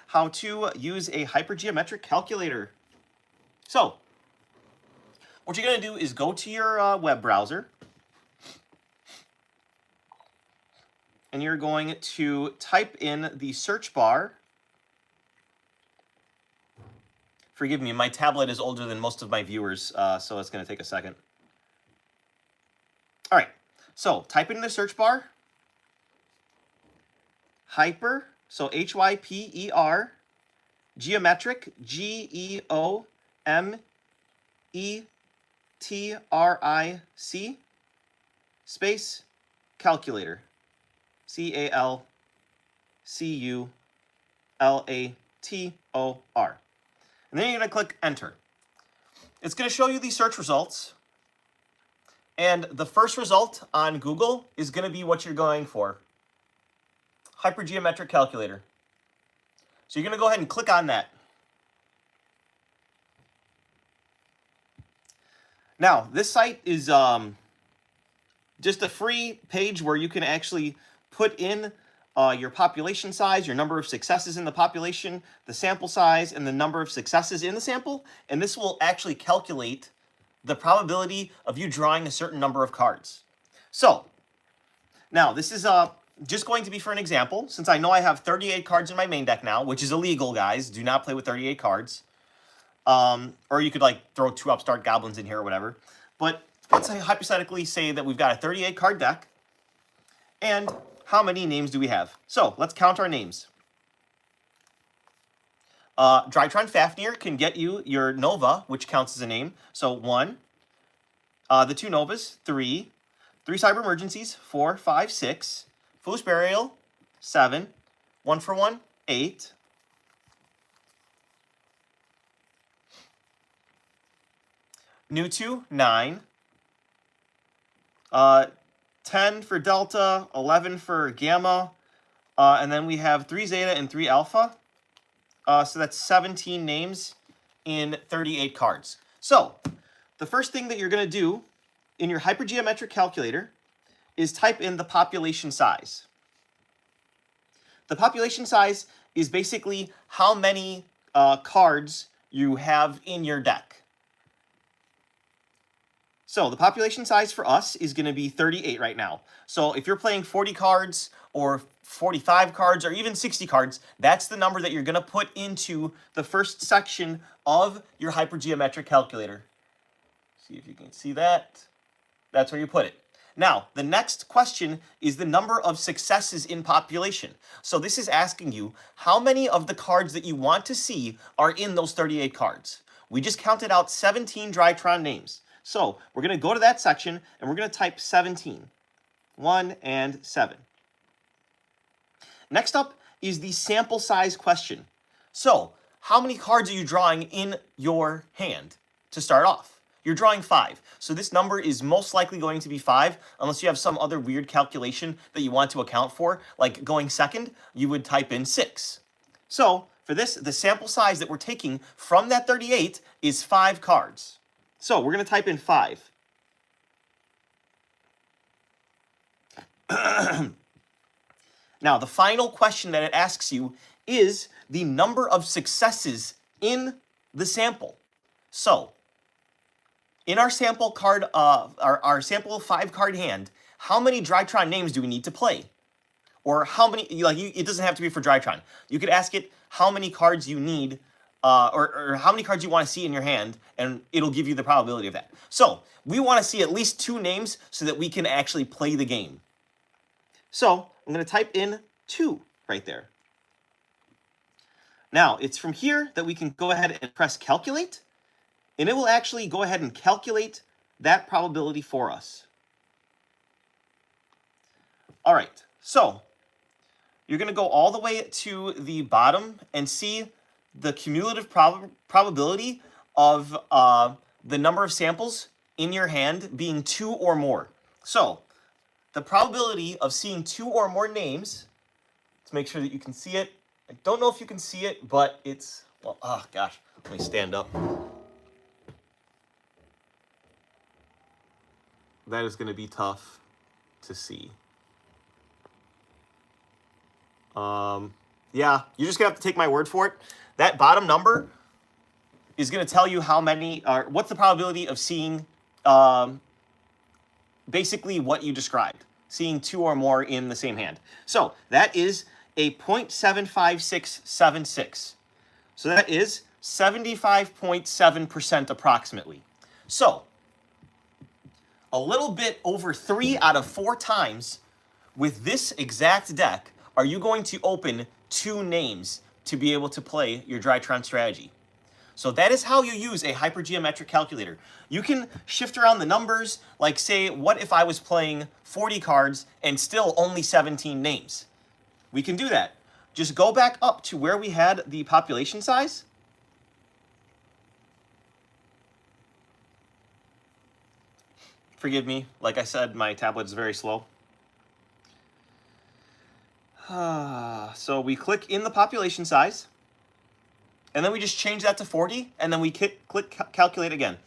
how to use a hypergeometric calculator. So, what you're going to do is go to your web browser, and you're going to type in the search bar. Forgive me, my tablet is older than most of my viewers, so it's going to take a second. All right, so type in the search bar, hyper, so Hyper, geometric, Geometric, space, calculator, Calculator. And then you're going to click enter. It's going to show you the search results. And the first result on Google is going to be what you're going for. Hypergeometric calculator. So you're going to go ahead and click on that. Now, this site is just a free page where you can actually put in your population size, your number of successes in the population, the sample size, and the number of successes in the sample. And this will actually calculate the probability of you drawing a certain number of cards. So, now this is just going to be for an example, since I know I have 38 cards in my main deck now, which is illegal, guys. Do not play with 38 cards. Or you could like throw 2 upstart goblins in here or whatever. But let's hypothetically say that we've got a 38 card deck. And how many names do we have? So let's count our names. Drytron Fafnir can get you your Nova, which counts as a name. So 1. The 2 Novas, 3. 3 Cyber Emergencies, 4, 5, 6. Foolish Burial, 7. 1 for 1, 8. New 2, 9. 10 for Delta, 11 for Gamma, and then we have 3 Zeta and 3 Alpha. So that's 17 names in 38 cards. So the first thing that you're going to do in your hypergeometric calculator is type in the population size. The population size is basically how many cards you have in your deck. So the population size for us is going to be 38 right now. So if you're playing 40 cards or 45 cards or even 60 cards, that's the number that you're going to put into the first section of your hypergeometric calculator. See if you can see that. That's where you put it. Now, the next question is the number of successes in population. So this is asking you how many of the cards that you want to see are in those 38 cards. We just counted out 17 Drytron names. So we're going to go to that section, and we're going to type 17. 1 and 7. Next up is the sample size question. So how many cards are you drawing in your hand to start off? You're drawing 5. So this number is most likely going to be 5, unless you have some other weird calculation that you want to account for. Like going second, you would type in 6. So for this, the sample size that we're taking from that 38 is 5 cards. So we're going to type in 5. Now, the final question that it asks you is the number of successes in the sample. So, in our sample card, our sample 5-card hand, how many Drytron names do we need to play? Or how many, it doesn't have to be for Drytron. You could ask it how many cards you need, or how many cards you want to see in your hand, and it'll give you the probability of that. So, we want to see at least 2 names so that we can actually play the game. So, I'm going to type in 2 right there. Now, it's from here that we can go ahead and press calculate, and it will actually go ahead and calculate that probability for us. All right, so you're going to go all the way to the bottom and see the cumulative probability of the number of samples in your hand being 2 or more. So the probability of seeing 2 or more names, to make sure that you can see it. I don't know if you can see it, but it's, well, oh gosh, let me stand up. That is going to be tough to see. Yeah, you're just gonna have to take my word for it. That bottom number is gonna tell you how many, or what's the probability of seeing basically what you described, seeing two or more in the same hand. So that is a 0.75676. So that is 75.7% approximately. So a little bit over 3 out of 4 times with this exact deck are you going to open 2 names to be able to play your Drytron strategy. So that is how you use a hypergeometric calculator. You can shift around the numbers, like say, what if I was playing 40 cards and still only 17 names? We can do that. Just go back up to where we had the population size. Forgive me, like I said, my tablet is very slow. So we click in the population size, and then we just change that to 40, and then we click calculate again.